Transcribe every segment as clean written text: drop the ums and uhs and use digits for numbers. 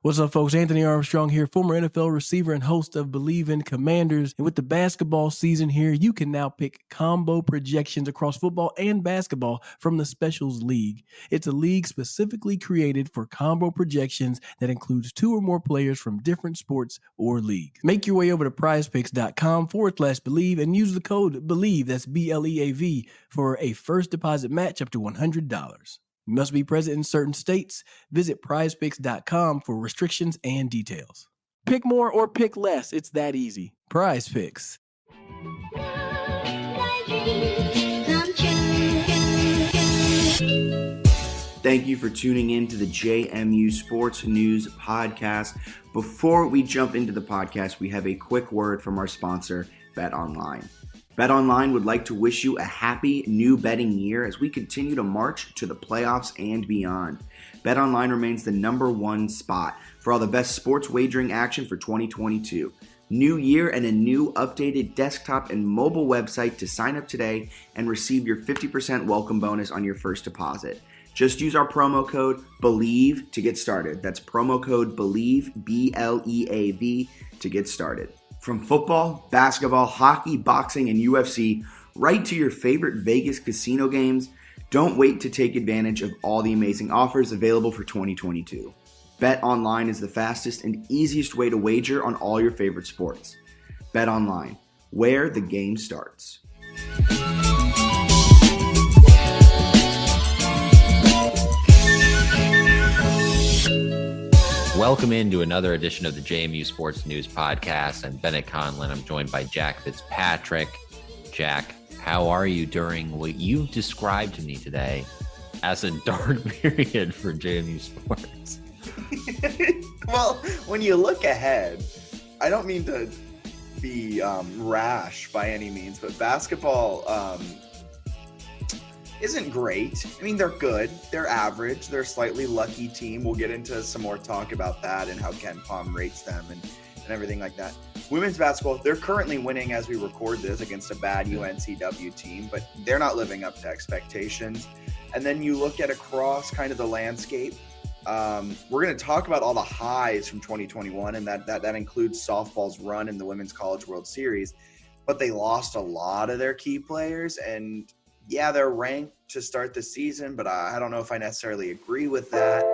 What's up, folks? Anthony Armstrong here, former NFL receiver and host of Believe in Commanders. And with the basketball season here, you can now pick combo projections across football and basketball from the Specials League. It's a league specifically created for combo projections that includes 2 or more players from different sports or leagues. Make your way over to prizepicks.com/believe and use the code BELIEVE, that's BLEAV, for a first deposit match up to $100. You must be present in certain states. Visit prizepicks.com for restrictions and details. Pick more or pick less. It's that easy. Prize Picks. Thank you for tuning in to the JMU Sports News Podcast. Before we jump into the podcast, we have a quick word from our sponsor, BetOnline. BetOnline would like to wish you a happy new betting year as we continue to march to the playoffs and beyond. BetOnline remains the #1 spot for all the best sports wagering action for 2022. New year and a new updated desktop and mobile website to sign up today and receive your 50% welcome bonus on your first deposit. Just use our promo code BELIEVE to get started. That's promo code BELIEVE, BLEAV, to get started. From football, basketball, hockey, boxing, and UFC, right to your favorite Vegas casino games, don't wait to take advantage of all the amazing offers available for 2022. BetOnline is the fastest and easiest way to wager on all your favorite sports. BetOnline, where the game starts. Welcome into another edition of the JMU Sports News Podcast. I'm Bennett Conlin. I'm joined by Jack Fitzpatrick. Jack, how are you during what you've described to me today as a dark period for JMU Sports? Well, when you look ahead, I don't mean to be rash by any means, but basketball isn't great. I mean, they're good. They're average. They're a slightly lucky team. We'll get into some more talk about that and how Ken Pom rates them and everything like that. Women's basketball, they're currently winning as we record this against a bad UNCW team, but they're not living up to expectations. And then you look at across kind of the landscape. We're going to talk about all the highs from 2021, and that includes softball's run in the Women's College World Series. But they lost a lot of their key players, and yeah, they're ranked to start the season, but I don't know if I necessarily agree with that.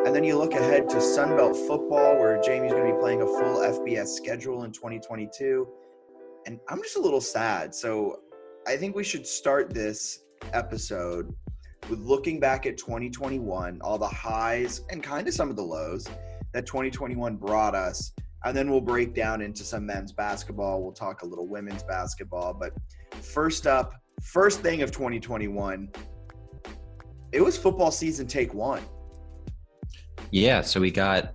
And then you look ahead to Sunbelt football, where JMU's going to be playing a full FBS schedule in 2022. And I'm just a little sad. So I think we should start this episode with looking back at 2021, all the highs and kind of some of the lows that 2021 brought us. And then we'll break down into some men's basketball. We'll talk a little women's basketball. But first up, first thing of 2021, it was football season take 1. Yeah, so we got,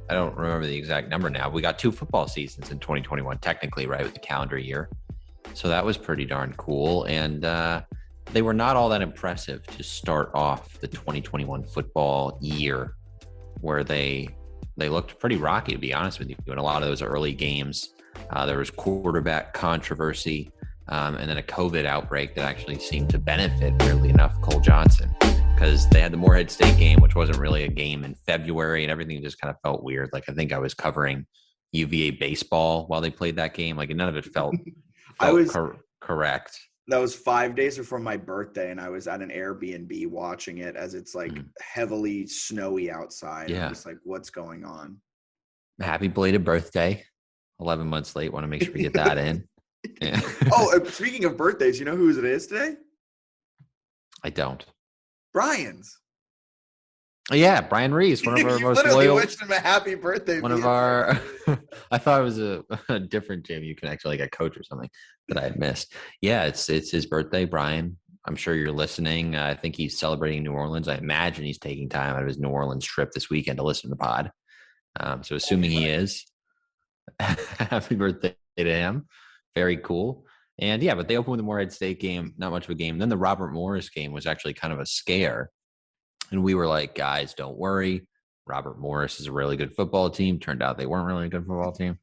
I don't remember the exact number now. We got 2 football seasons in 2021, technically, right, with the calendar year. So that was pretty darn cool. And they were not all that impressive to start off the 2021 football year, where they looked pretty rocky, to be honest with you. In a lot of those early games, there was quarterback controversy. And then a COVID outbreak that actually seemed to benefit, weirdly enough, Cole Johnson, because they had the Morehead State game, which wasn't really a game in February, and everything just kind of felt weird. Like, I think I was covering UVA baseball while they played that game. Like, none of it felt correct. That was 5 days before my birthday, and I was at an Airbnb watching it as it's like heavily snowy outside. Yeah. I'm just like, what's going on? Happy belated birthday. 11 months late. Want to make sure we get that in. Yeah. Oh, speaking of birthdays, you know whose it is today? I don't. Brian's. Oh, yeah, Brian Reese, one of our you most literally loyal. wished him a happy birthday. One of our, I thought it was a different JMU connection, like a coach or something that I had missed. Yeah, it's his birthday, Brian. I'm sure you're listening. I think he's celebrating New Orleans. I imagine he's taking time out of his New Orleans trip this weekend to listen to the pod. So assuming he is, happy birthday to him. Very cool. And yeah, but they opened with the Morehead State game, not much of a game. Then the Robert Morris game was actually kind of a scare. And we were like, guys, don't worry. Robert Morris is a really good football team. Turned out they weren't really a good football team.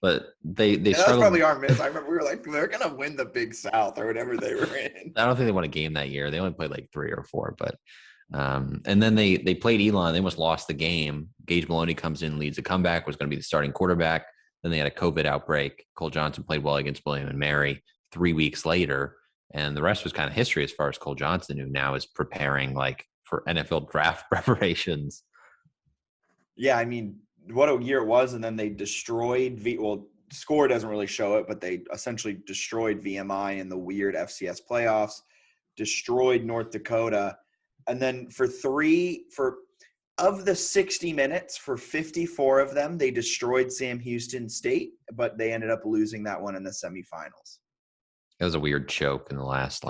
But they that's struggled. Probably our miss. I remember we were like, they're going to win the Big South or whatever they were in. I don't think they won a game that year. They only played like 3 or 4. But And then they played Elon. They almost lost the game. Gage Maloney comes in, leads a comeback, was going to be the starting quarterback. Then they had a COVID outbreak. Cole Johnson played well against William and Mary 3 weeks later. And the rest was kind of history as far as Cole Johnson, who now is preparing like for NFL draft preparations. Yeah, I mean, what a year it was. And then they destroyed score doesn't really show it, but they essentially destroyed VMI in the weird FCS playoffs, destroyed North Dakota. And then of the 60 minutes, for 54 of them, they destroyed Sam Houston State, but they ended up losing that one in the semifinals. It was a weird choke in the last,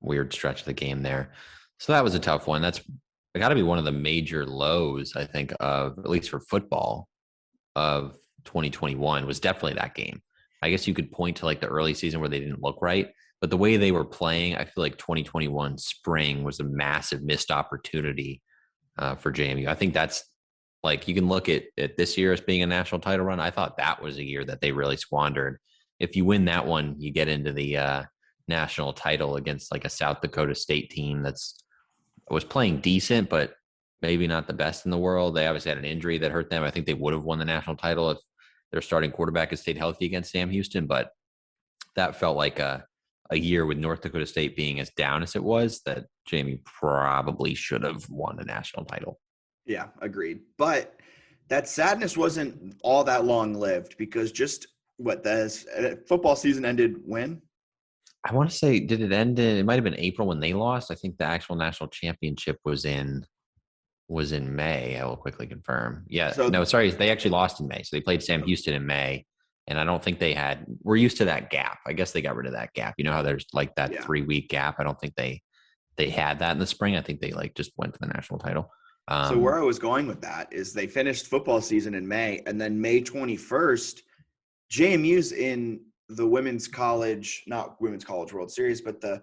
weird stretch of the game there. So that was a tough one. That's got to be one of the major lows, I think, of at least for football of 2021 was definitely that game. I guess you could point to like the early season where they didn't look right, but the way they were playing, I feel like 2021 spring was a massive missed opportunity for JMU. I think that's like, you can look at this year as being a national title run. I thought that was a year that they really squandered. If you win that one, you get into the national title against like a South Dakota State team was playing decent, but maybe not the best in the world. They obviously had an injury that hurt them. I think they would have won the national title if their starting quarterback had stayed healthy against Sam Houston, but that felt like a year with North Dakota State being as down as it was that JMU probably should have won a national title. Yeah, agreed. But that sadness wasn't all that long-lived because the football season ended when? I want to say, did it end it might have been April when they lost. I think the actual national championship was in May. I will quickly confirm. Yeah. They actually lost in May. So they played Sam Houston in May. And I don't think we're used to that gap. I guess they got rid of that gap. You know how there's like that 3-week gap. I don't think they had that in the spring. I think they just went to the national title. So where I was going with that is they finished football season in May, and then May 21st, JMU's in the not women's college World Series, but the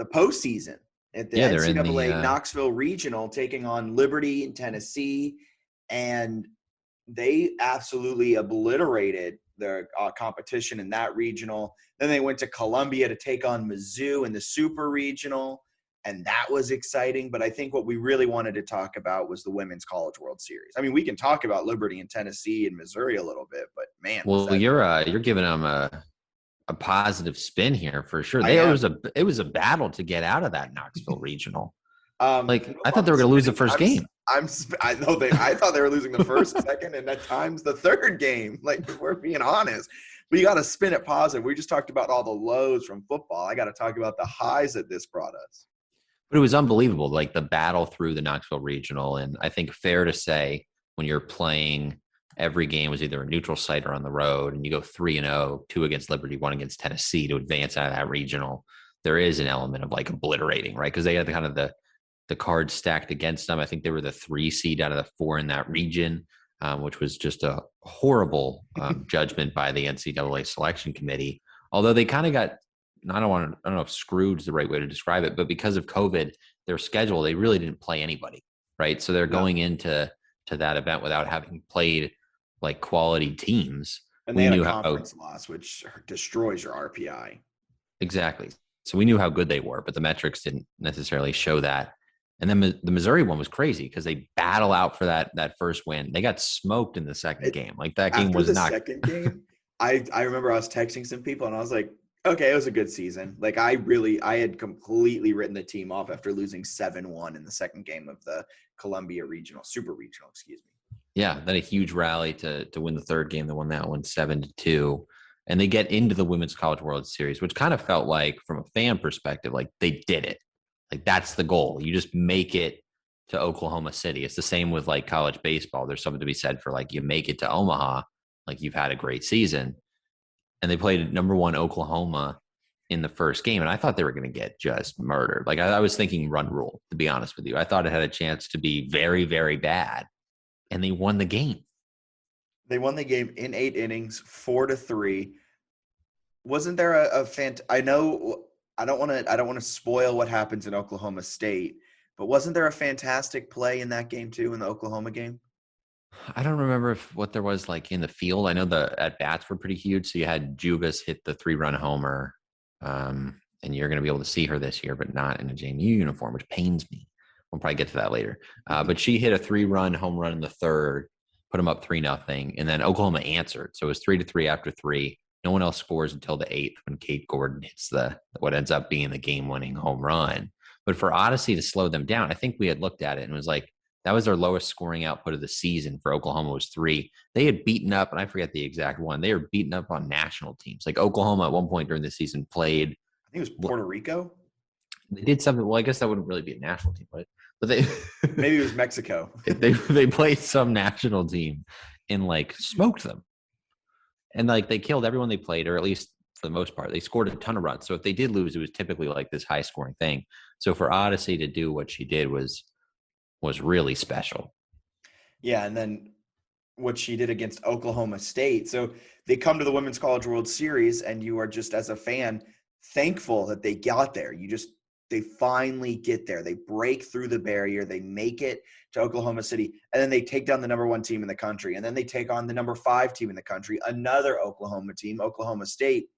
postseason at the NCAA Knoxville Regional, taking on Liberty in Tennessee, and they absolutely obliterated their competition in that regional. Then they went to Columbia to take on Mizzou in the Super Regional, and that was exciting. But I think what we really wanted to talk about was the Women's College World Series. I mean, we can talk about Liberty and Tennessee and Missouri a little bit, but man, you're giving them a positive spin here for sure. It was a battle to get out of that Knoxville Regional. I thought they were going to lose the first game. I thought they were losing the first, second, and at times the third game. Like, we're being honest. But you got to spin it positive. We just talked about all the lows from football. I got to talk about the highs that this brought us. But it was unbelievable, like the battle through the Knoxville Regional. And I think fair to say when you're playing, every game was either a neutral site or on the road, and you go 3-0, 2 against Liberty, 1 against Tennessee to advance out of that regional. There is an element of like obliterating, right? Because they had the cards stacked against them. I think they were the 3 seed out of the 4 in that region, which was just a horrible judgment by the NCAA selection committee. Although they kind of got, I don't know if screwed is the right way to describe it, but because of COVID, their schedule, they really didn't play anybody, right? So they're going into that event without having played like quality teams. And they had a conference loss, which destroys your RPI. Exactly. So we knew how good they were, but the metrics didn't necessarily show that. And then the Missouri one was crazy because they battle out for that first win. They got smoked in the second game. Like that game was not. Second game, I remember I was texting some people and I was like, okay, it was a good season. Like I had completely written the team off after losing 7-1 in the second game of the Columbia Super Regional, excuse me. Yeah, then a huge rally to win the third game. They won that one 7-2. And they get into the Women's College World Series, which kind of felt like, from a fan perspective, like they did it. Like that's the goal. You just make it to Oklahoma City. It's the same with like college baseball. There's something to be said for like you make it to Omaha, like you've had a great season. And they played number 1 Oklahoma in the first game. And I thought they were going to get just murdered. Like I was thinking run rule, to be honest with you. I thought it had a chance to be very, very bad. And they won the game. They won the game in 8 innings, 4-3. Wasn't there I know I don't want to spoil what happens in Oklahoma State, but wasn't there a fantastic play in that game too, in the Oklahoma game? I don't remember what there was like in the field. I know the at-bats were pretty huge. So you had Jubas hit the 3-run homer, and you're going to be able to see her this year, but not in a JMU uniform, which pains me. We'll probably get to that later. But she hit a 3-run home run in the third, put them up 3-0, and then Oklahoma answered. So it was 3-3 after 3. No one else scores until the 8th when Kate Gordon hits what ends up being the game-winning home run. But for Odyssey to slow them down, I think we had looked at it and was like, that was their lowest scoring output of the season for Oklahoma was 3. They had beaten up, and I forget the exact one. They were beaten up on national teams. Like Oklahoma at one point during the season played. I think it was Puerto Rico. They did something. Well, I guess that wouldn't really be a national team, but they Maybe it was Mexico. they played some national team and like smoked them, and like they killed everyone they played, or at least for the most part, they scored a ton of runs. So if they did lose, it was typically like this high scoring thing. So for Odyssey to do what she did was really special. Yeah, and then what she did against Oklahoma State. So they come to the Women's College World Series, and you are just, as a fan, thankful that they got there. They finally get there. They break through the barrier. They make it to Oklahoma City, and then they take down the number 1 team in the country, and then they take on the number 5 team in the country, another Oklahoma team, Oklahoma State,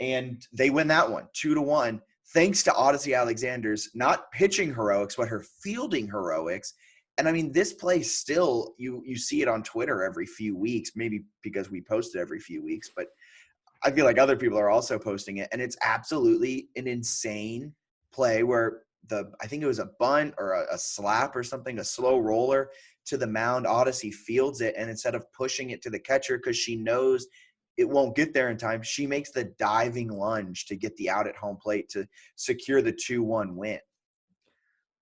and they win that one 2-1. Thanks to Odyssey Alexander's not pitching heroics, but her fielding heroics. And I mean, this play still, you see it on Twitter every few weeks, maybe because we post it every few weeks, but I feel like other people are also posting it. And it's absolutely an insane play where I think it was a bunt or a slap or something, a slow roller to the mound. Odyssey fields it, and instead of pushing it to the catcher because she knows it won't get there in time, she makes the diving lunge to get the out at home plate to secure the 2-1 win.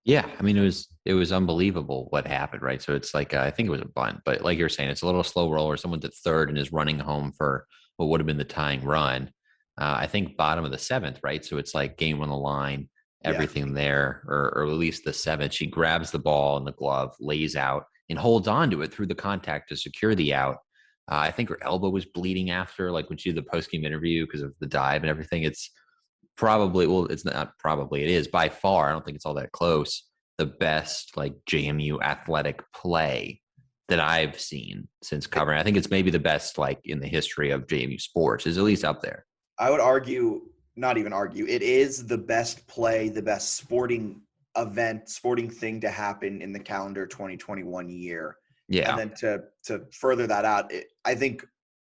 Yeah, I mean, it was unbelievable what happened, right? So it's like, I think it was a bunt, but like you're saying, it's a little slow roller. Someone's at third and is running home for what would have been the tying run. I think bottom of the 7th, right? So it's like game on the line, everything there, or at least the 7th. She grabs the ball in the glove, lays out, and holds on to it through the contact to secure the out. I think her elbow was bleeding after, like when she did the post-game interview because of the dive and everything. It's probably, well, it's not probably, it is by far, I don't think it's all that close, the best like JMU athletic play that I've seen since covering. I think it's maybe the best like in the history of JMU sports, is at least up there. I would argue, not even argue, it is the best play, the best sporting event, sporting thing to happen in the calendar 2021 year. Yeah. And then to further that out, I think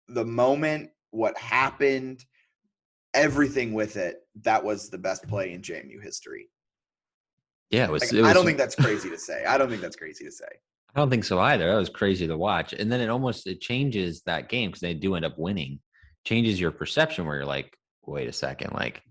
the moment, what happened, everything with it, that was the best play in JMU history. Yeah, it was. I don't think that's crazy to say. I don't think so either. That was crazy to watch. And then it changes that game because they do end up winning. Changes your perception where you're like, wait a second, like,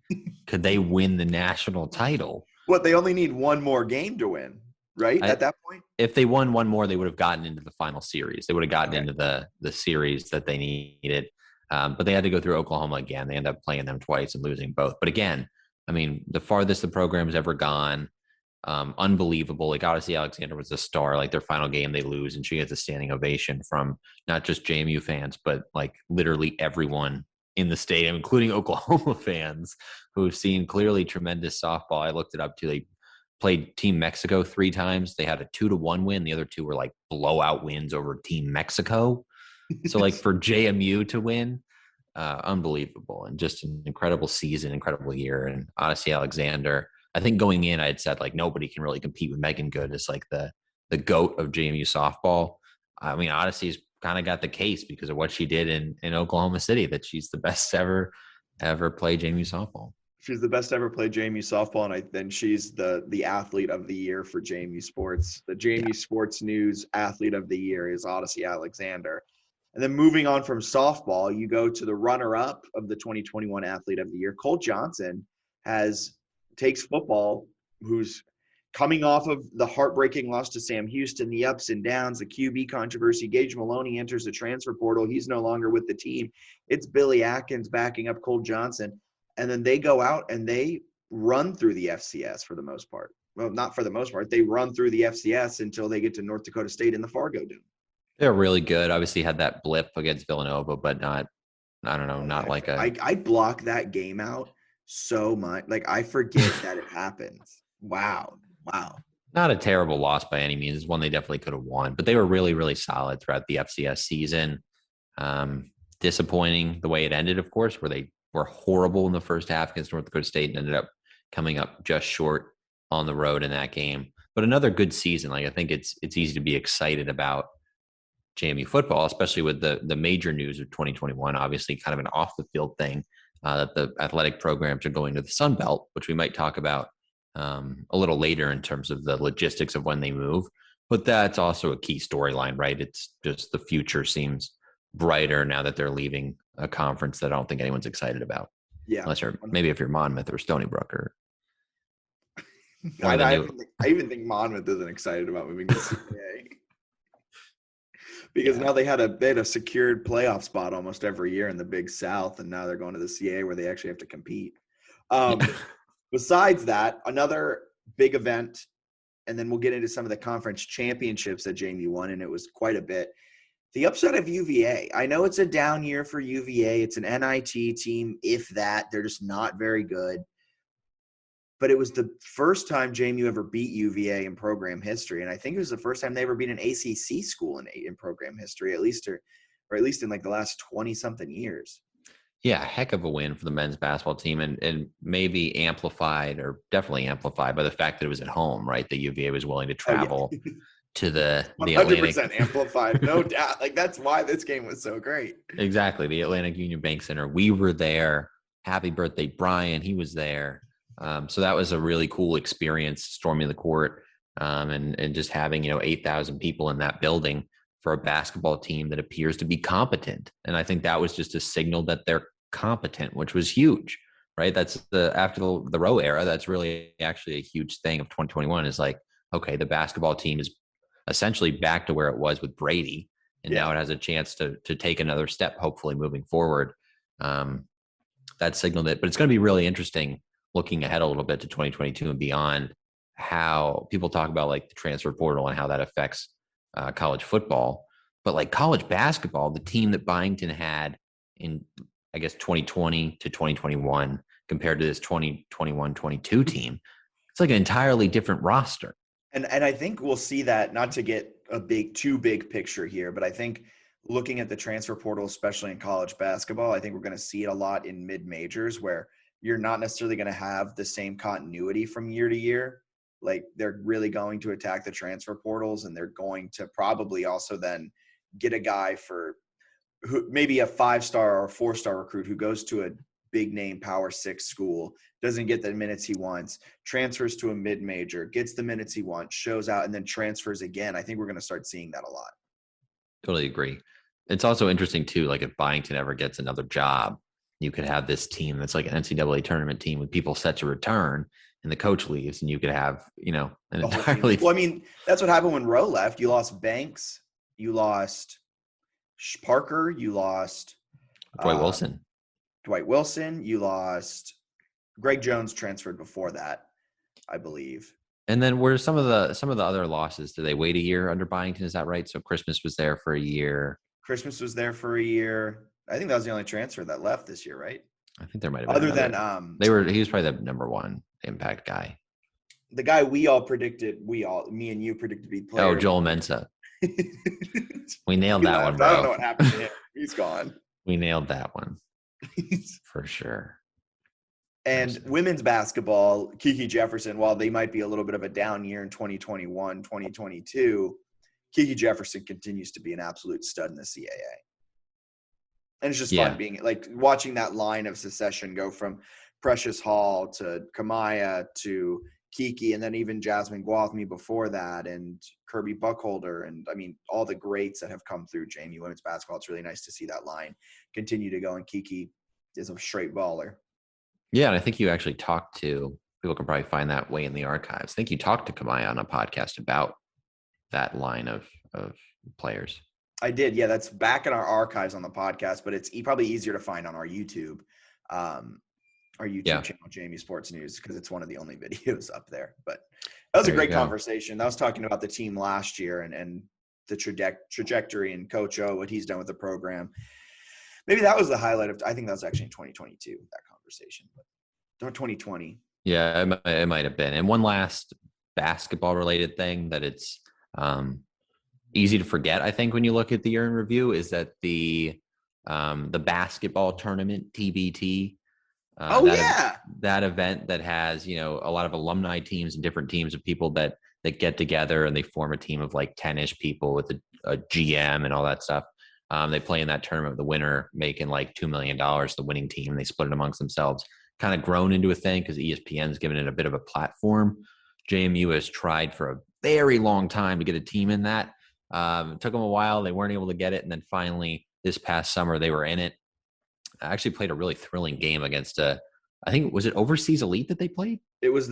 could they win the national title? What, they only need one more game to win, right? At that point? If they won one more, they would have gotten into the final series. They would have gotten into the series that they needed. But they had to go through Oklahoma again. They ended up playing them twice and losing both. But again, I mean, the farthest the program's ever gone, unbelievable. Like Odyssey Alexander was the star. Like their final game, they lose, and she gets a standing ovation from not just JMU fans, but like literally everyone in the stadium, including Oklahoma fans who've seen clearly tremendous softball. I looked it up too. They played Team Mexico 3 times. They had a 2-1 win. The other 2 were like blowout wins over Team Mexico. So like for JMU to win, unbelievable, and just an incredible season, incredible year. And Odyssey Alexander, I think going in, I had said like nobody can really compete with Megan Good as like the GOAT of JMU softball. I mean, Odyssey's kind of got the case because of what she did in Oklahoma City, that she's the best ever play JMU softball. She's the best ever played JMU softball, and then she's the athlete of the year for JMU Sports. The JMU Sports News Athlete of the Year is Odyssey Alexander. And then moving on from softball, you go to the runner-up of the 2021 Athlete of the Year. Cole Johnson takes football, who's coming off of the heartbreaking loss to Sam Houston, the ups and downs, the QB controversy. Gage Maloney enters the transfer portal. He's no longer with the team. It's Billy Atkins backing up Cole Johnson. And then they go out and they run through the FCS for the most part. Well, not for the most part. They run through the FCS until they get to North Dakota State in the Fargo Dome. They're really good. Obviously had that blip against Villanova, but not, I don't know, not like I block that game out so much. Like I forget that it happens. Wow. Not a terrible loss by any means. It's one they definitely could have won, but they were really, really solid throughout the FCS season. Disappointing the way it ended, of course, where they were horrible in the first half against North Dakota State and ended up coming up just short on the road in that game. But another good season. Like I think it's easy to be excited about JMU football, especially with the major news of 2021. Obviously, kind of an off the field thing that the athletic programs are going to the Sun Belt, which we might talk about a little later in terms of the logistics of when they move. But that's also a key storyline, right? It's just the future seems brighter now that they're leaving a conference that I don't think anyone's excited about. Yeah. Unless maybe if you're Monmouth or Stony Brook or I even think Monmouth isn't excited about moving to CAA because now they had a secured playoff spot almost every year in the Big South, and now they're going to the CAA where they actually have to compete. Besides that, another big event, and then we'll get into some of the conference championships that JMU won, and it was quite a bit. The upset of UVA. I know it's a down year for UVA. It's an NIT team, if that. They're just not very good. But it was the first time JMU ever beat UVA in program history, and I think it was the first time they ever beat an ACC school in program history, at least or at least in like the last 20-something years. Yeah, heck of a win for the men's basketball team, and maybe amplified or definitely amplified by the fact that it was at home, right? The UVA was willing to travel to the 100% Atlantic. amplified, no doubt. Like that's why this game was so great. Exactly, the Atlantic Union Bank Center. We were there. Happy birthday, Brian. He was there. So that was a really cool experience, storming the court and just having 8,000 people in that building for a basketball team that appears to be competent. And I think that was just a signal that they're competent, which was huge, right? That's after the Rowe era. That's really actually a huge thing of 2021 is like, okay, the basketball team is essentially back to where it was with Brady. And now it has a chance to take another step, hopefully moving forward. That signaled it, but it's going to be really interesting looking ahead a little bit to 2022 and beyond, how people talk about like the transfer portal and how that affects college football. But like college basketball, the team that Byington had in, I guess, 2020 to 2021 compared to this 2021-22 team, it's like an entirely different roster. And I think we'll see that, not to get too big picture here, but I think looking at the transfer portal, especially in college basketball, I think we're going to see it a lot in mid-majors where you're not necessarily going to have the same continuity from year to year. Like they're really going to attack the transfer portals, and they're going to probably also then get a guy for who maybe a 5-star or 4-star recruit who goes to a big name Power 6 school, doesn't get the minutes he wants, transfers to a mid-major, gets the minutes he wants, shows out, and then transfers again. I think we're going to start seeing that a lot. Totally agree. It's also interesting too, like if Byington ever gets another job, you could have this team that's like an NCAA tournament team with people set to return and the coach leaves, and you could have, an entirely. Well, I mean, that's what happened when Rowe left. You lost Banks, you lost Parker, you lost Dwight Wilson. You lost Greg Jones, transferred before that, I believe. And then were some of the other losses? Did they wait a year under Byington? Is that right? So Christmas was there for a year. I think that was the only transfer that left this year, right? I think there might have been he was probably the number one impact guy. The guy me and you predicted to be player. Oh, Joel Mensa. We nailed that one, bro. I don't know what happened to him. He's gone. We nailed that one for sure. And women's basketball, Kiki Jefferson, while they might be a little bit of a down year in 2021, 2022, Kiki Jefferson continues to be an absolute stud in the CAA. And it's just fun being like watching that line of succession go from Precious Hall to Kamaya to Kiki, and then even Jasmine Gwathmey before that, and Kirby Buckholder, and I mean all the greats that have come through JMU women's basketball. It's really nice to see that line continue to go, and Kiki is a straight baller. Yeah, and I think you actually talked to people can probably find that way in the archives. I think you talked to Kamaya on a podcast about that line of players. I did. Yeah, that's back in our archives on the podcast, but it's probably easier to find on our YouTube channel, JMU Sports News, because it's one of the only videos up there. But that was a great conversation. I was talking about the team last year and the trajectory and Coach O, what he's done with the program. Maybe that was the highlight I think that was actually in 2022, that conversation, but 2020. Yeah, it might have been. And one last basketball related thing that it's easy to forget, I think, when you look at the year in review, is that the basketball tournament, TBT, that event that has, a lot of alumni teams and different teams of people that that get together and they form a team of like 10-ish people with a GM and all that stuff. They play in that tournament, the winner making like $2 million, the winning team. They split it amongst themselves. Kind of grown into a thing because ESPN's given it a bit of a platform. JMU has tried for a very long time to get a team in that. It took them a while. They weren't able to get it. And then finally, this past summer, they were in it. I actually played a really thrilling game against I think, was it Overseas Elite that they played? It was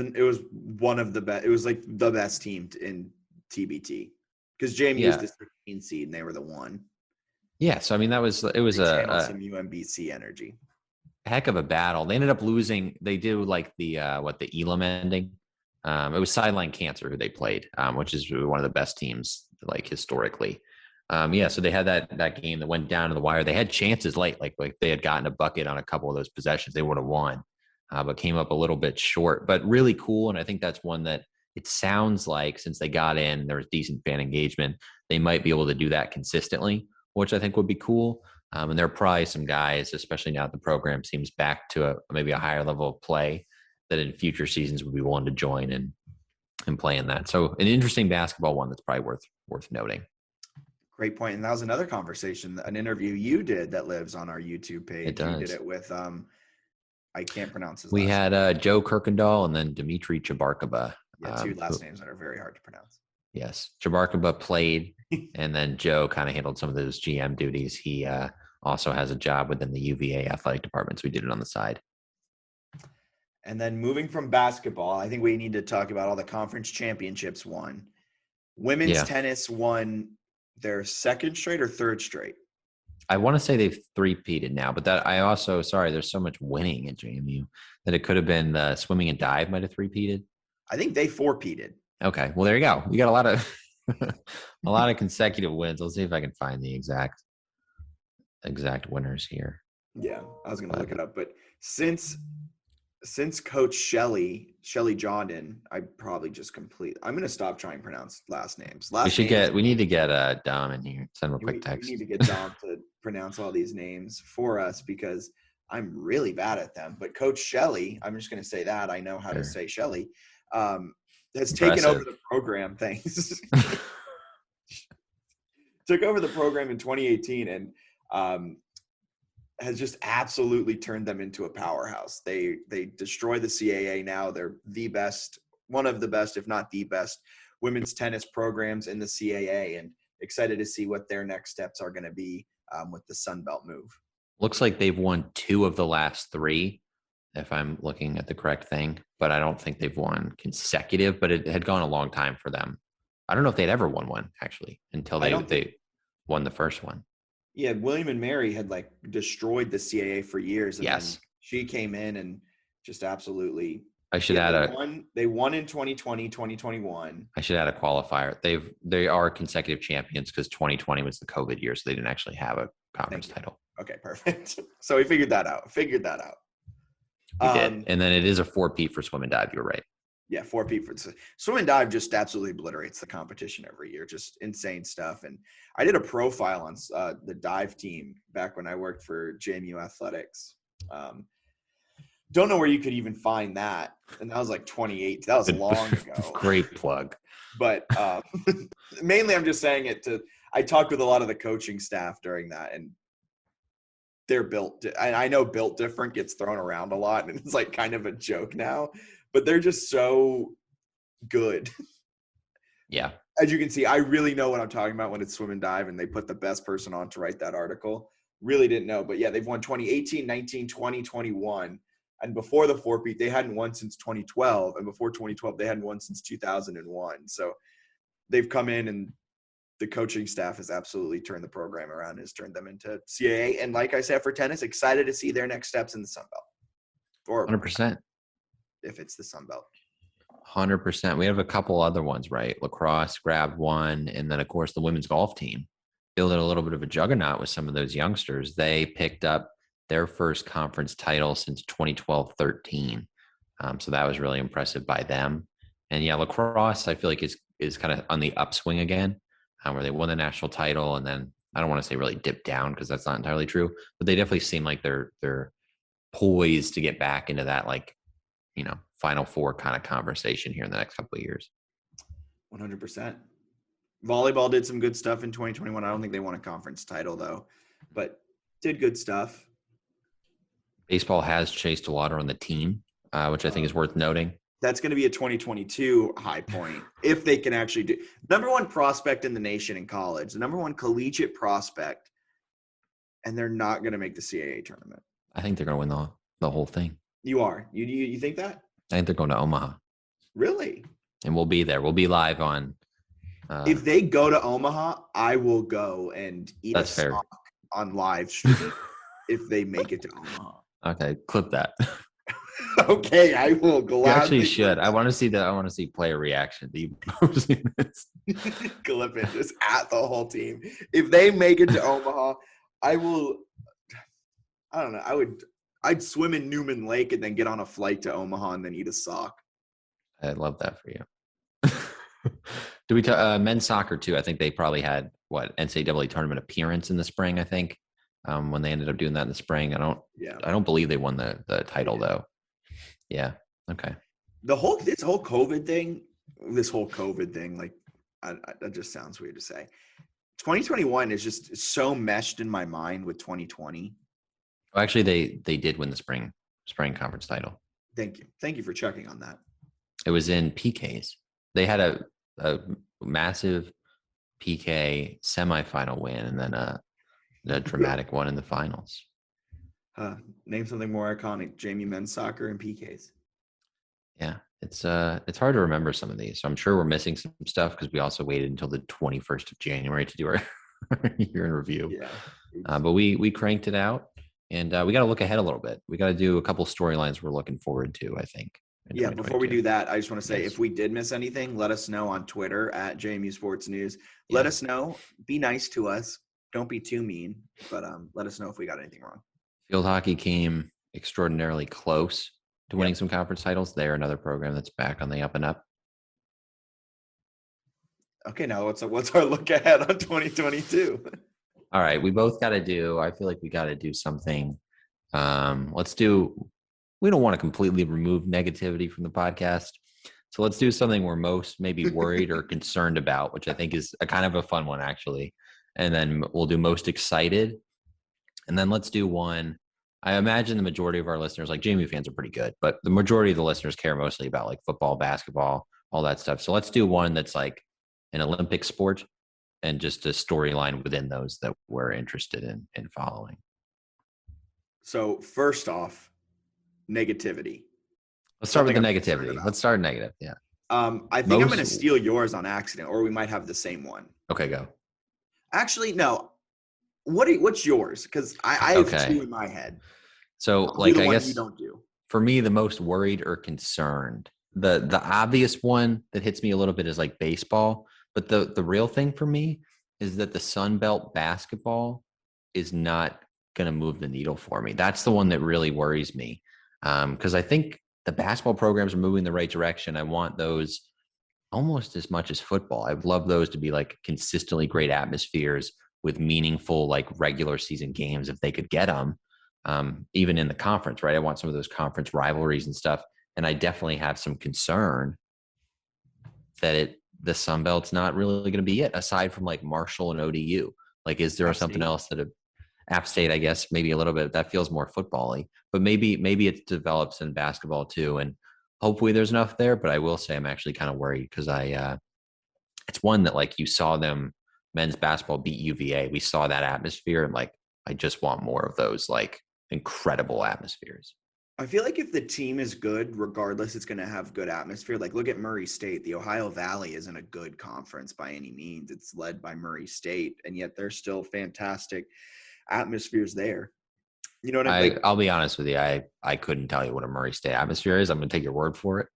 one of the best. It was like the best team in TBT because JMU was the 16 seed and they were the 1. Yeah. So, I mean, it was some UMBC energy. Heck of a battle. They ended up losing. They do like the Elam ending. It was Sideline Cancer who they played, which is one of the best teams like historically. So they had that game that went down to the wire. They had chances late, like they had gotten a bucket on a couple of those possessions. They would have won, but came up a little bit short. But really cool, and I think that's one that it sounds like since they got in, there was decent fan engagement. They might be able to do that consistently, which I think would be cool. And there are probably some guys, especially now that the program seems back to maybe a higher level of play, that in future seasons would be willing to join and play in that. So an interesting basketball one that's probably worth noting. Great point. And that was another conversation, an interview you did that lives on our YouTube page. It does. You did it with, I can't pronounce his We last had name. Joe Kirkendall and then Dimitri Chabarkaba. Yeah, 2 last names that are very hard to pronounce. Yes. Chabarkaba played, and then Joe kind of handled some of those GM duties. He also has a job within the UVA athletic department, so we did it on the side. And then moving from basketball, I think we need to talk about all the conference championships won. Women's tennis won their 2nd straight or 3rd straight. I want to say they've 3-peated now, but there's so much winning at JMU that it could have been the swimming and dive might have 3-peated. I think they 4-peated. Okay. Well, there you go. You got a lot of consecutive wins. Let's see if I can find the exact winners here. Yeah, I was going to look it up, but since Coach Shelly Jordan, I probably just I'm going to stop trying to pronounce last names. We need to get Dom in here. Send him a quick text. We need to get Dom to pronounce all these names for us because I'm really bad at them. But Coach Shelly, I'm just going to say that I know how to say Shelly, has taken over the program. Thanks. Took over the program in 2018 and has just absolutely turned them into a powerhouse. They destroy the CAA now. They're the best, one of the best, if not the best, women's tennis programs in the CAA, and excited to see what their next steps are going to be with the Sun Belt move. Looks like they've won 2 of the last 3, if I'm looking at the correct thing, but I don't think they've won consecutive, but it had gone a long time for them. I don't know if they'd ever won one actually until they won the first one. Yeah, William and Mary had like destroyed the CAA for years. And then she came in and just absolutely. I should add they won in 2020, 2021. I should add a qualifier. They are consecutive champions because 2020 was the COVID year, so they didn't actually have a conference title. Okay, perfect. So we figured that out. We did. And then it is a 4-peat for swim and dive. You're right. Yeah, 4-peat for swim and dive just absolutely obliterates the competition every year. Just insane stuff. And I did a profile on the dive team back when I worked for JMU Athletics. Don't know where you could even find that. And that was like 2008. That was long ago. Great plug. But mainly I'm just saying I talked with a lot of the coaching staff during that, and they're built. I know built different gets thrown around a lot, and it's like kind of a joke now, but they're just so good. Yeah. As you can see, I really know what I'm talking about when it's swim and dive, and they put the best person on to write that article. Really didn't know. But yeah, they've won 2018, 19, 20, 21. And before the 4-peat, they hadn't won since 2012. And before 2012, they hadn't won since 2001. So they've come in, and the coaching staff has absolutely turned the program around, has turned them into CAA. And like I said, for tennis, excited to see their next steps in the Sun Belt. Or 100%. If it's the Sun Belt. 100%. We have a couple other ones, right? Lacrosse grabbed one. And then, of course, the women's golf team building a little bit of a juggernaut with some of those youngsters. They picked up their first conference title since 2012-13. So that was really impressive by them. And yeah, lacrosse, I feel like is kind of on the upswing again, where they won the national title. And then I don't want to say really dipped down because that's not entirely true, but they definitely seem like they're poised to get back into that, like, Final Four kind of conversation here in the next couple of years. 100%. Volleyball did some good stuff in 2021. I don't think they won a conference title though, but did good stuff. Baseball has chased water on the team, which I think is worth noting. That's going to be a 2022 high point if they can actually do. Number one prospect in the nation in college, the number one collegiate prospect, and they're not going to make the CAA tournament. I think they're going to win the whole thing. You are. You think that? I think they're going to Omaha. Really? And we'll be there. We'll be live on. If they go to Omaha, I will go and eat a sock on live stream if they make it to Omaha. Okay, clip that. Okay, I will gladly. You actually should. I want to see player reaction to you posting this. Clip it just at the whole team. If they make it to Omaha, I will. I don't know. I'd swim in Newman Lake and then get on a flight to Omaha and then eat a sock. I love that for you. Do we men's soccer too? I think they probably had NCAA tournament appearance in the spring. I think when they ended up doing that in the spring. I don't believe they won the title though. Yeah. Okay. This whole COVID thing, like that just sounds weird to say. 2021 is just so meshed in my mind with 2020. Well, actually, they did win the spring conference title. Thank you for checking on that. It was in PKs. They had a massive PK semifinal win and then a dramatic one in the finals. Name something more iconic: JMU men's soccer and PKs. Yeah, it's hard to remember some of these. So I'm sure we're missing some stuff because we also waited until the 21st of January to do our year in review. Yeah, but we cranked it out, and we got to look ahead a little bit. We got to do a couple storylines we're looking forward to, I think. Yeah, before we do that, I just want to say, if we did miss anything, let us know on Twitter at JMU Sports News. Let us know. Be nice to us. Don't be too mean, but let us know if we got anything wrong. Field hockey came extraordinarily close to winning some conference titles. They're another program that's back on the up and up. Okay, now what's our look ahead on 2022? All right, we both got to do. I feel like we got to do something. Let's do. We don't want to completely remove negativity from the podcast, so let's do something we're most maybe worried or concerned about, which I think is a kind of a fun one actually. And then we'll do most excited. And then let's do one. I imagine the majority of our listeners, like JMU fans, are pretty good, but the majority of the listeners care mostly about like football, basketball, all that stuff. So let's do one that's like an Olympic sport and just a storyline within those that we're interested in following. So first off, negativity. Let's start with the negativity. Let's start negative. Yeah. I think I'm going to steal yours on accident, or we might have the same one. Okay, go. Actually, no. What's yours? Because I have two in my head. So, like, I guess you don't do. For me, the most worried or concerned, the obvious one that hits me a little bit is like baseball. But the real thing for me is that the Sun Belt basketball is not going to move the needle for me. That's the one that really worries me. Because I think the basketball programs are moving in the right direction. I want those almost as much as football. I'd love those to be like consistently great atmospheres with meaningful, like regular season games if they could get them, even in the conference, right? I want some of those conference rivalries and stuff. And I definitely have some concern that the Sun Belt's not really going to be it, aside from like Marshall and ODU. Like, is there something else that App State, I guess, maybe a little bit, that feels more football-y, but maybe it develops in basketball too. And hopefully there's enough there, but I will say I'm actually kind of worried because it's one that like you saw them men's basketball beat UVA. We saw that atmosphere and like, I just want more of those like incredible atmospheres. I feel like if the team is good, regardless, it's going to have good atmosphere. Like look at Murray State. The Ohio Valley isn't a good conference by any means. It's led by Murray State, and yet there's still fantastic atmospheres there. You know what I mean? I'll be honest with you. I couldn't tell you what a Murray State atmosphere is. I'm going to take your word for it.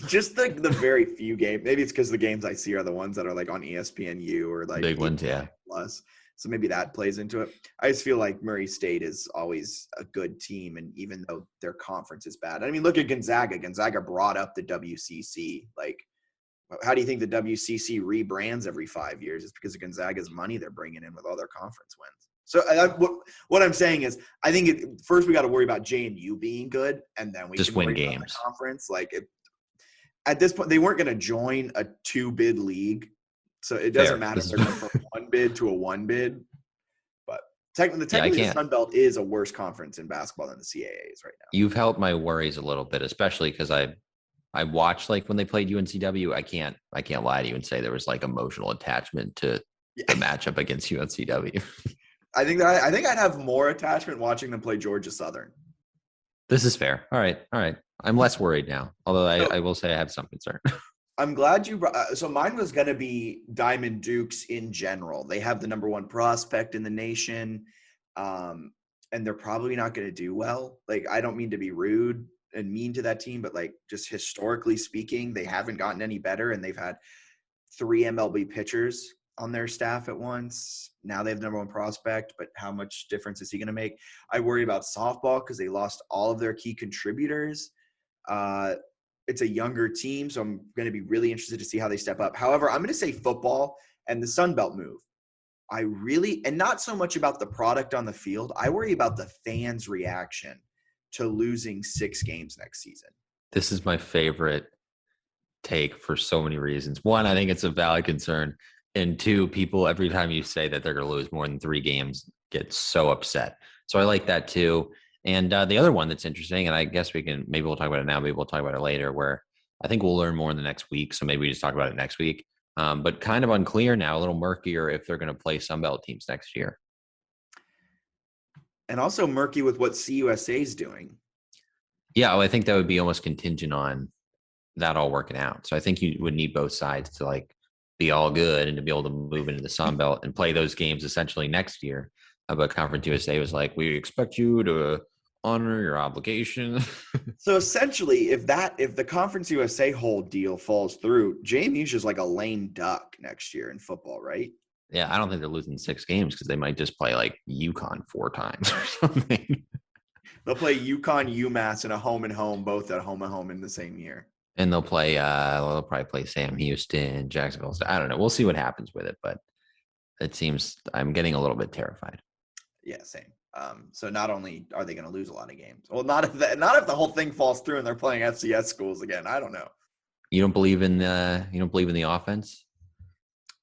Just the very few games. Maybe it's because the games I see are the ones that are like on ESPNU or like big ones, yeah. Plus. So maybe that plays into it. I just feel like Murray State is always a good team, and even though their conference is bad. I mean, look at Gonzaga. Gonzaga brought up the WCC. Like, how do you think the WCC rebrands every 5 years? It's because of Gonzaga's money they're bringing in with all their conference wins. So what I'm saying is, I think first we got to worry about JMU being good, and then we just can win worry games. about the conference. Like, at this point, they weren't going to join a 2-bid league. So it doesn't Fair. matter if they're going from 1 bid to a 1 bid. But technically the Sun Belt is a worse conference in basketball than the CAAs right now. You've helped my worries a little bit, especially because I watched like when they played UNCW. I can't lie to you and say there was like emotional attachment to the matchup against UNCW. I think I'd have more attachment watching them play Georgia Southern. This is fair. All right. I'm less worried now, although I will say I have some concern. I'm glad you brought. So mine was going to be Diamond Dukes in general. They have the number 1 prospect in the nation, and they're probably not going to do well. Like, I don't mean to be rude and mean to that team, but like just historically speaking, they haven't gotten any better, and they've had 3 MLB pitchers on their staff at once. Now they have the number 1 prospect, but how much difference is he going to make? I worry about softball because they lost all of their key contributors. It's a younger team, so I'm going to be really interested to see how they step up. However, I'm going to say football and the Sun Belt move. And not so much about the product on the field. I worry about the fans' reaction to losing 6 games next season. This is my favorite take for so many reasons. 1, I think it's a valid concern. And 2, people, every time you say that they're going to lose more than 3 games, get so upset. So I like that too. And the other one that's interesting, and I guess maybe we'll talk about it now, maybe we'll talk about it later, where I think we'll learn more in the next week. So maybe we just talk about it next week. But kind of unclear now, a little murkier if they're going to play Sunbelt teams next year. And also murky with what CUSA is doing. Yeah, well, I think that would be almost contingent on that all working out. So I think you would need both sides to like be all good and to be able to move into the Sunbelt and play those games essentially next year. But Conference USA was like, we expect you to honor your obligation. So essentially, if the Conference USA whole deal falls through, JMU's just like a lame duck next year in football, right? Yeah, I don't think they're losing 6 games because they might just play like UConn 4 times or something. They'll play UConn, UMass, and a home and home, both at home and home in the same year. And they'll probably play Sam Houston, Jacksonville. I don't know. We'll see what happens with it, but it seems I'm getting a little bit terrified. Yeah, same. So not only are they going to lose a lot of games, well, not if the whole thing falls through and they're playing FCS schools again. I don't know. You don't believe in the offense?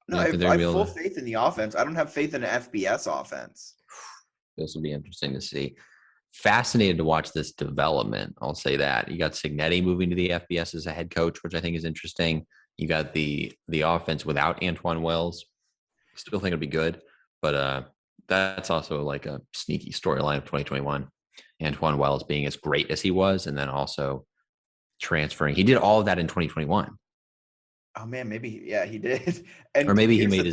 No, I have full faith in the offense. I don't have faith in an FBS offense. This will be interesting to see. Fascinated to watch this development. I'll say that. You got Signetti moving to the FBS as a head coach, which I think is interesting. You got the offense without Antoine Wells. Still think it'll be good, but that's also like a sneaky storyline of 2021. Antoine Wells being as great as he was, and then also transferring. He did all of that in 2021. Oh man, maybe he did. And or maybe he made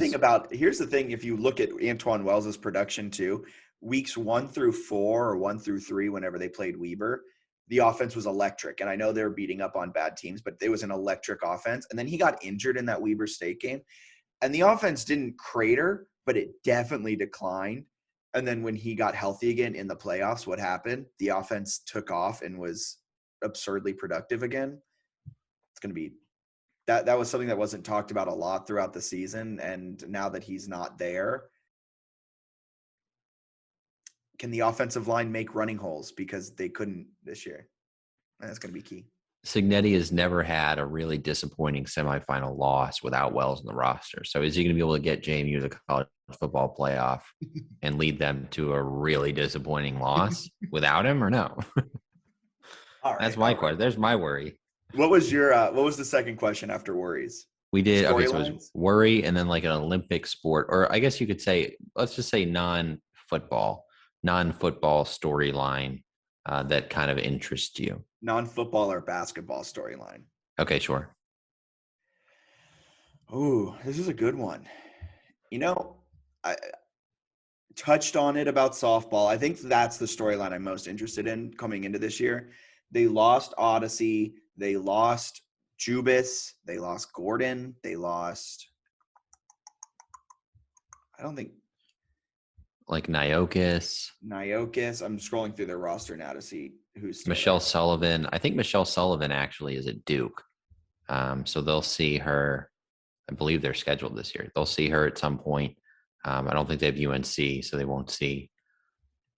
here's the thing. If you look at Antoine Wells' production too, weeks 1 through 4 or 1 through 3, whenever they played Weber, the offense was electric. And I know they're beating up on bad teams, but it was an electric offense. And then he got injured in that Weber State game, and the offense didn't crater, but it definitely declined. And then when he got healthy again in the playoffs, what happened? The offense took off and was absurdly productive again. It's going to be that was something that wasn't talked about a lot throughout the season. And now that he's not there, can the offensive line make running holes? Because they couldn't this year. And that's going to be key. Signetti has never had a really disappointing semifinal loss without Wells in the roster. So is he going to be able to get JMU to the college football playoff and lead them to a really disappointing loss without him, or no? All right, that's my question. There's my worry. What was the second question after worries? We did. Okay, so it Storylines? was worry and then like an Olympic sport, or I guess you could say, let's just say non-football storyline that kind of interests you. Non-football or basketball storyline. Okay, sure. Ooh, this is a good one. I touched on it about softball. I think that's the storyline I'm most interested in coming into this year. They lost Odyssey. They lost Jubis. They lost Gordon. They lost, I don't think. Like Niokis. I'm scrolling through their roster now to see who's still Michelle there. Sullivan. I think Michelle Sullivan actually is at Duke. So they'll see her. I believe they're scheduled this year. They'll see her at some point. I don't think they have UNC, so they won't see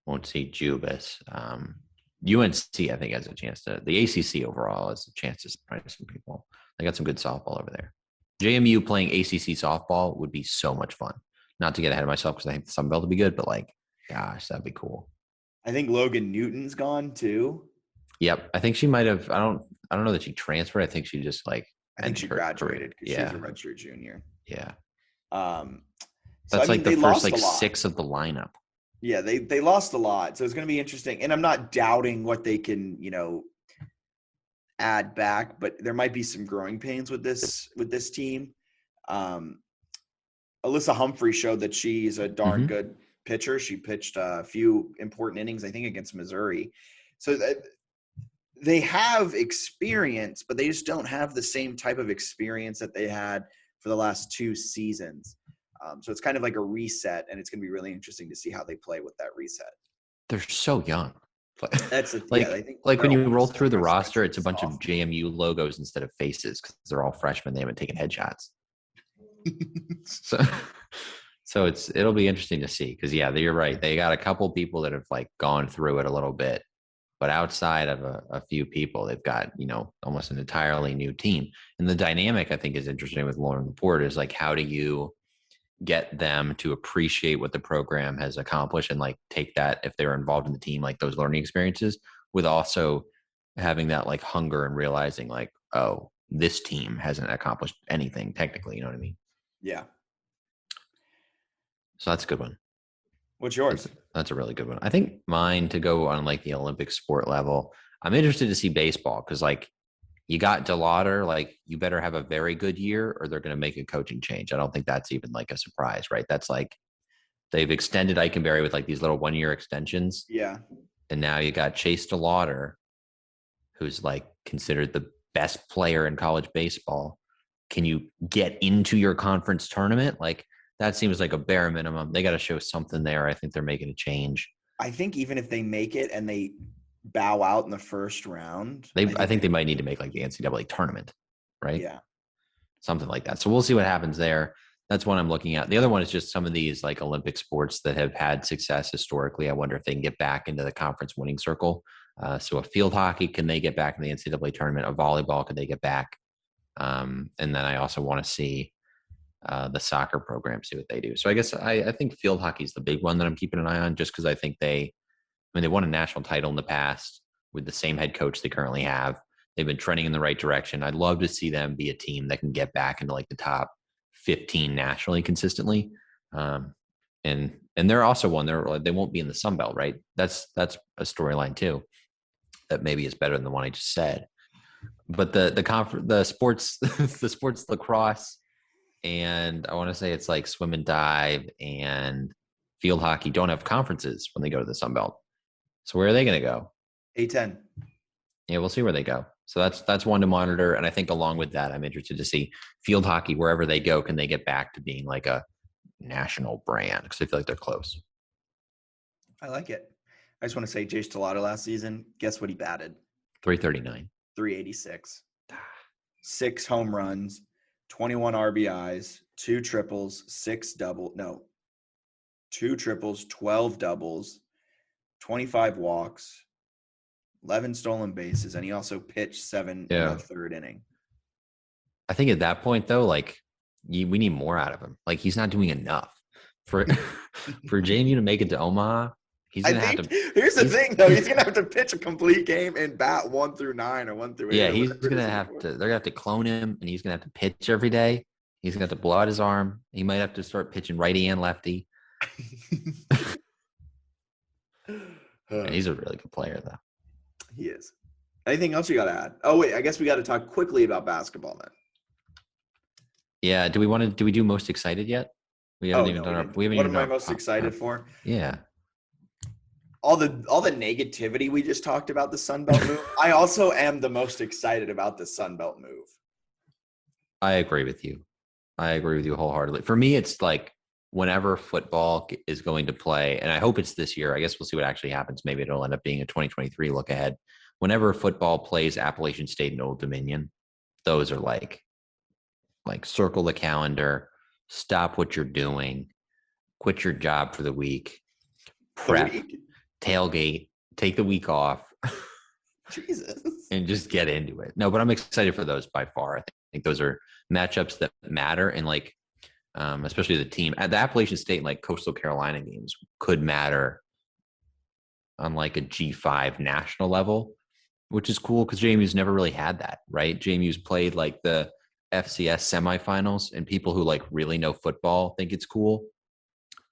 Jubis. UNC, I think, has a chance to. The ACC overall has a chance to surprise some people. They got some good softball over there. JMU playing ACC softball would be so much fun. Not to get ahead of myself because I think the Sun Belt would be good, but like, gosh, that'd be cool. I think Logan Newton's gone too. Yep, I think she might have. I don't know that she transferred. I think she just like. I think she graduated because yeah. she's a redshirt junior. Yeah. That's like the first like 6 of the lineup. Yeah, they lost a lot, so it's going to be interesting. And I'm not doubting what they can, add back, but there might be some growing pains with this team. Alyssa Humphrey showed that she's a darn good pitcher. She pitched a few important innings, I think, against Missouri. So they have experience, but they just don't have the same type of experience that they had for the last 2 seasons. So it's kind of like a reset, and it's going to be really interesting to see how they play with that reset. They're so young. That's like when you roll through the roster, it's a bunch of JMU logos instead of faces because they're all freshmen. They haven't taken headshots. So it'll be interesting to see because you're right. They got a couple people that have like gone through it a little bit, but outside of a few people, they've got almost an entirely new team. And the dynamic I think is interesting with Lauren Laporte is like how do you get them to appreciate what the program has accomplished and like take that if they're involved in the team, like those learning experiences with also having that like hunger and realizing like, oh, this team hasn't accomplished anything technically. You know what I mean? Yeah. So that's a good one. What's yours? That's a really good one. I think mine to go on like the Olympic sport level. I'm interested to see baseball because like you got DeLauder, like you better have a very good year or they're going to make a coaching change. I don't think that's even like a surprise, right? That's like they've extended Eikenberry with like these little 1-year extensions. Yeah. And now you got Chase DeLauder, who's like considered the best player in college baseball. Can you get into your conference tournament? Like that seems like a bare minimum. They got to show something there. I think they're making a change. I think even if they make it and they bow out in the first round, I think they might need to make like the NCAA tournament, right? Yeah. Something like that. So we'll see what happens there. That's one I'm looking at. The other one is just some of these like Olympic sports that have had success historically. I wonder if they can get back into the conference winning circle. So a field hockey, can they get back in the NCAA tournament? A volleyball, could they get back? And then I also want to see the soccer program, see what they do. So I guess I think field hockey is the big one that I'm keeping an eye on just because I think they won a national title in the past with the same head coach they currently have. They've been trending in the right direction. I'd love to see them be a team that can get back into like the top 15 nationally consistently. And they're also one they won't be in the Sun Belt, right? That's a storyline too. That maybe is better than the one I just said. But the sports the sports lacrosse and I want to say it's like swim and dive and field hockey don't have conferences when they go to the Sun Belt. So where are they going to go? A-10. Yeah, we'll see where they go. So that's one to monitor. And I think along with that, I'm interested to see field hockey, wherever they go, can they get back to being like a national brand? Because I feel like they're close. I like it. I just want to say Jace DeLauder last season, guess what he batted? 339. 386. 6 home runs, 21 RBIs, 2 triples, 2 triples, 12 doubles, 25 walks, 11 stolen bases, and he also pitched 7 in the third inning. I think at that point, though, like we need more out of him. Like he's not doing enough for JMU to make it to Omaha. He's gonna have to. Here's the thing, though. He's gonna have to pitch a complete game and bat 1 through 9 or 1 through 8. Yeah, he's gonna have to. They're gonna have to clone him, and he's gonna have to pitch every day. He's gonna have to blow out his arm. He might have to start pitching righty and lefty. And he's a really good player, though. He is. Anything else you got to add? Oh, wait. I guess we got to talk quickly about basketball then. Yeah. Do we do most excited yet? We haven't even done our. What am I most excited for? Yeah. All the negativity we just talked about the Sun Belt move. I also am the most excited about the Sun Belt move. I agree with you. Wholeheartedly. For me, it's like whenever football is going to play, and I hope it's this year. I guess we'll see what actually happens. Maybe it'll end up being a 2023 look ahead. Whenever football plays Appalachian State and Old Dominion, those are like circle the calendar, stop what you're doing, quit your job for the week, prep, tailgate, take the week off, Jesus. and just get into it. No, but I'm excited for those by far. I think those are matchups that matter, and like especially the team at the Appalachian State, like Coastal Carolina games could matter on like a G5 national level, which is cool because JMU's never really had that, right? JMU's played like the FCS semifinals, and people who like really know football think it's cool.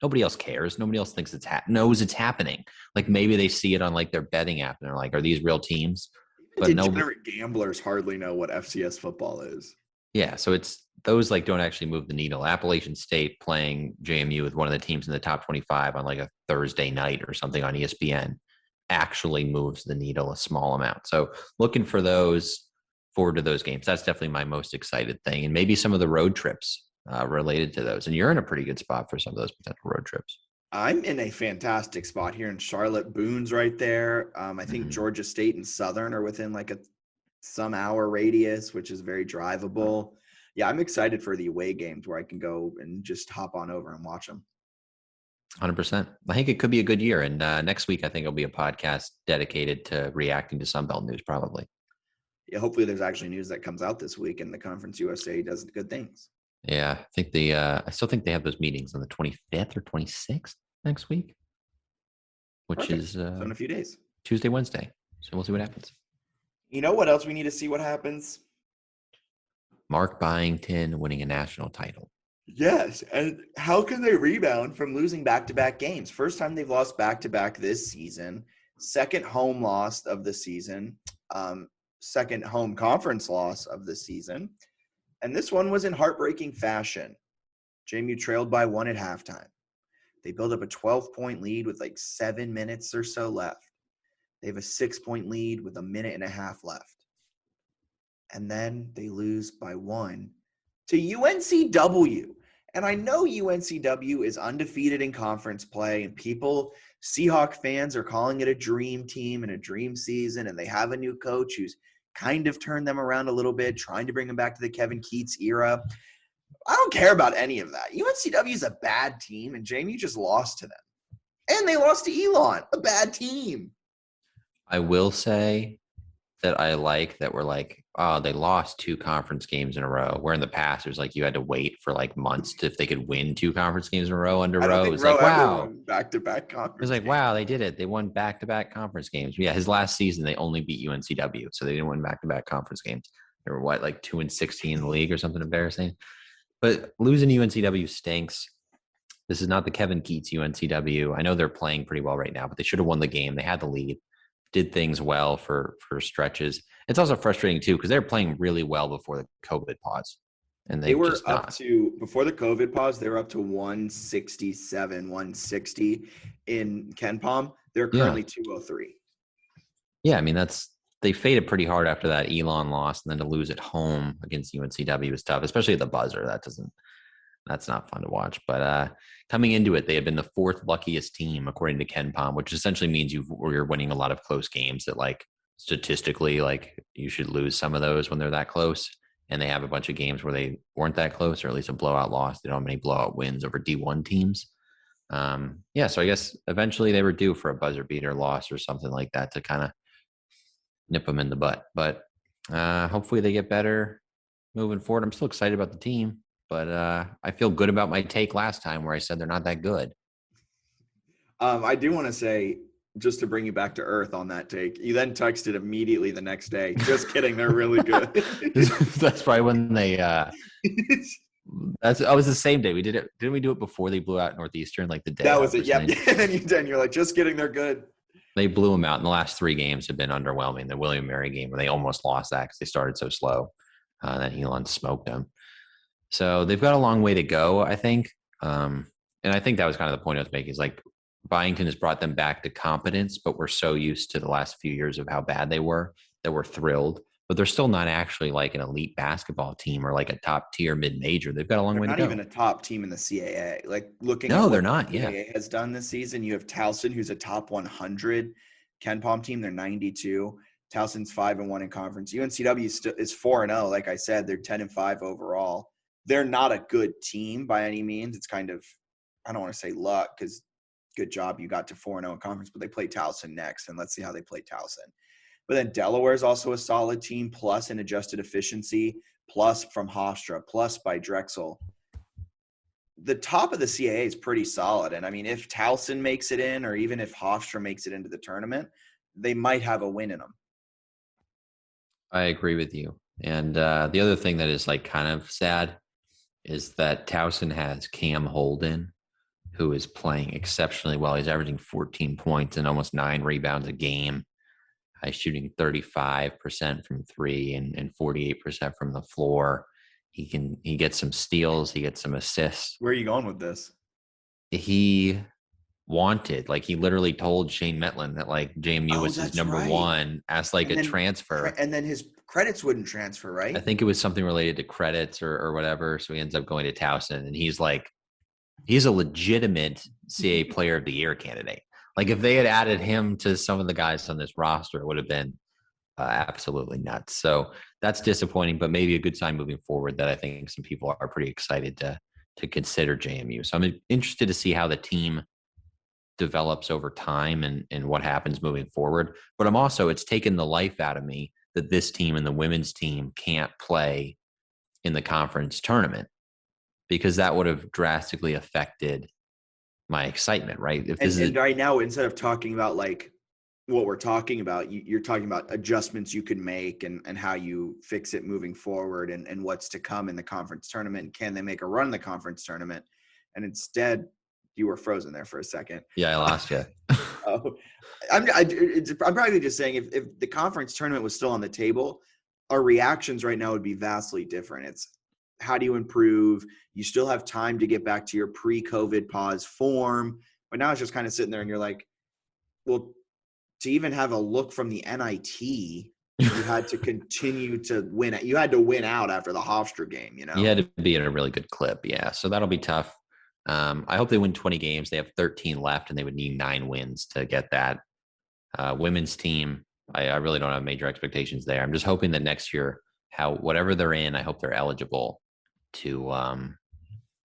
Nobody else cares. Nobody else thinks knows it's happening. Like maybe they see it on like their betting app and they're like, are these real teams? But Degenerate gamblers hardly know what FCS football is. Yeah, so it's those like don't actually move the needle. Appalachian State playing JMU with one of the teams in the top 25 on like a Thursday night or something on ESPN actually moves the needle a small amount. So looking for those, forward to those games. That's definitely my most excited thing. And maybe some of the road trips related to those. And you're in a pretty good spot for some of those potential road trips. I'm in a fantastic spot here in Charlotte. Boone's right there. I think Georgia State and Southern are within like some hour radius, which is very drivable. Yeah, I'm excited for the away games where I can go and just hop on over and watch them. 100%. I think it could be a good year. And next week, I think it'll be a podcast dedicated to reacting to Sunbelt news, probably. Yeah, hopefully there's actually news that comes out this week and the Conference USA does good things. Yeah, I think I still think they have those meetings on the 25th or 26th next week, which Perfect. is so in a few days. Tuesday, Wednesday. So we'll see what happens. You know what else we need to see what happens? Mark Byington winning a national title. Yes, and how can they rebound from losing back-to-back games? First time they've lost back-to-back this season. Second home loss of the season. Second home conference loss of the season. And this one was in heartbreaking fashion. JMU trailed by 1 at halftime. They build up a 12-point lead with like 7 minutes or so left. They have a 6-point lead with a minute and a half left. And then they lose by 1 to UNCW. And I know UNCW is undefeated in conference play, and Seahawk fans are calling it a dream team and a dream season, and they have a new coach who's kind of turned them around a little bit, trying to bring them back to the Kevin Keats era. I don't care about any of that. UNCW is a bad team, and JMU just lost to them. And they lost to Elon, a bad team. I will say that I like that we're like, oh, they lost 2 conference games in a row. Where in the past, it was like you had to wait for like months if they could win 2 conference games in a row under Rowe. It was like, wow. Back-to-back conference. It was like, wow, they did it. They won back-to-back conference games. Yeah, his last season, they only beat UNCW. So they didn't win back-to-back conference games. They were like 2-16 in the league or something embarrassing. But losing UNCW stinks. This is not the Kevin Keats UNCW. I know they're playing pretty well right now, but they should have won the game. They had the lead, did things well for stretches. It's also frustrating too because they're playing really well before the COVID pause, and they were up to before the COVID pause. They were up to 167, 160 in KenPom. They're currently 203. Yeah, I mean they faded pretty hard after that Elon loss, and then to lose at home against UNCW was tough, especially at the buzzer. That's not fun to watch. But coming into it, they had been the 4th luckiest team according to KenPom, which essentially means you're winning a lot of close games that like statistically like you should lose some of those when they're that close. And they have a bunch of games where they weren't that close, or at least a blowout loss. They don't have many blowout wins over D1 teams. So I guess eventually they were due for a buzzer beater loss or something like that to kind of nip them in the butt. But hopefully they get better moving forward. I'm still excited about the team. But I feel good about my take last time where I said they're not that good. I do want to say, just to bring you back to earth on that take, you then texted immediately the next day. Just kidding. They're really good. That's probably when they I was the same day. We did it. Didn't we do it before they blew out Northeastern? Like the day. That was it. Yep. And then you're like, just kidding. They're good. They blew them out. And the last 3 games have been underwhelming. The William Mary game where they almost lost that because they started so slow. Then Elon smoked them. So they've got a long way to go, I think. And I think that was kind of the point I was making is like Byington has brought them back to competence, but we're so used to the last few years of how bad they were that we're thrilled. But they're still not actually like an elite basketball team or like a top tier mid-major. They've got a long way to go. Not even a top team in the CAA. Like looking at what they're not. the CAA has done this season. You have Towson, who's a top 100 KenPom team. They're 92. Towson's 5-1 in conference. UNCW is 4-0. Like I said, they're 10-5 overall. They're not a good team by any means. It's kind of, I don't want to say luck because good job. You got to 4-0 in conference, but they play Towson next, and let's see how they play Towson. But then Delaware is also a solid team, plus an adjusted efficiency, plus from Hofstra, plus by Drexel. The top of the CAA is pretty solid. And I mean, if Towson makes it in, or even if Hofstra makes it into the tournament, they might have a win in them. I agree with you. And the other thing that is like kind of sad is that Towson has Cam Holden, who is playing exceptionally well. He's averaging 14 points and almost 9 rebounds a game. He's shooting 35% from 3 and 48% from the floor. He gets some steals. He gets some assists. Where are you going with this? He literally told Shane Metlin that like JMU was his number one as like a transfer. And then his credits wouldn't transfer, right? I think it was something related to credits or whatever. So he ends up going to Towson, and he's a legitimate CA Player of the Year candidate. Like if they had added him to some of the guys on this roster, it would have been absolutely nuts. So that's disappointing, but maybe a good sign moving forward that I think some people are pretty excited to consider JMU. So I'm interested to see how the team develops over time and what happens moving forward. But it's taken the life out of me that this team and the women's team can't play in the conference tournament, because that would have drastically affected my excitement, right? And right now, instead of talking about like what we're talking about, you're talking about adjustments you can make and how you fix it moving forward and what's to come in the conference tournament. Can they make a run in the conference tournament? And instead, you were frozen there for a second. Yeah, I lost you. I'm probably just saying if the conference tournament was still on the table, our reactions right now would be vastly different. It's how do you improve? You still have time to get back to your pre-COVID pause form. But now it's just kind of sitting there and you're like, well, to even have a look from the NIT, you had to continue to win. You had to win out after the Hofstra game, You had to be at a really good clip. Yeah. So that'll be tough. I hope they win 20 games. They have 13 left, and they would need 9 wins to get that. Women's team, I really don't have major expectations there. I'm just hoping that next year, whatever they're in, I hope they're eligible to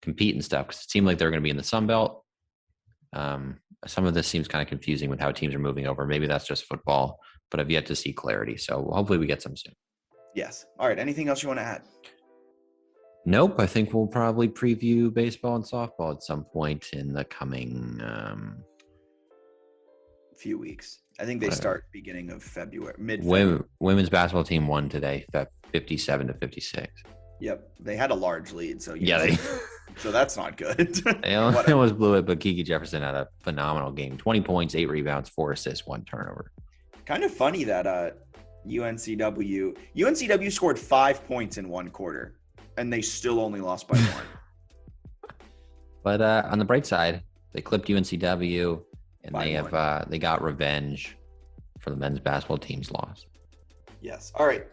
compete and stuff, because it seemed like they're going to be in the Sun Belt. Some of this seems kind of confusing with how teams are moving over. Maybe that's just football, but I've yet to see clarity. So hopefully we get some soon. Yes. All right. Anything else you want to add? Nope. I think we'll probably preview baseball and softball at some point in the coming few weeks. I think they start beginning of February, Women's basketball team won today, 57-56. Yep. They had a large lead. So so that's not good. They almost blew it, but Kiki Jefferson had a phenomenal game. 20 points, 8 rebounds, 4 assists, 1 turnover. Kind of funny that UNCW scored 5 points in 1 quarter, and they still only lost by 1. But on the bright side, they clipped UNCW, and they got revenge for the men's basketball team's loss. Yes. All right.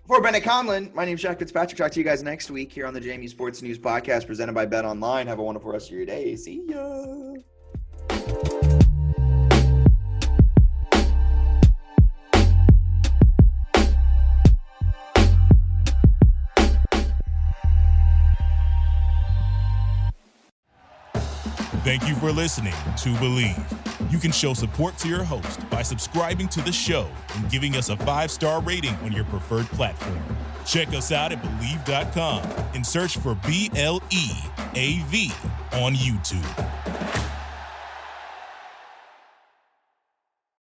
For Bennett Conlon, my name is Jack Fitzpatrick. Talk to you guys next week here on the JMU Sports News Podcast presented by Bet Online. Have a wonderful rest of your day. See ya. Thank you for listening to Believe. You can show support to your host by subscribing to the show and giving us a 5-star rating on your preferred platform. Check us out at Believe.com and search for BLEAV on YouTube.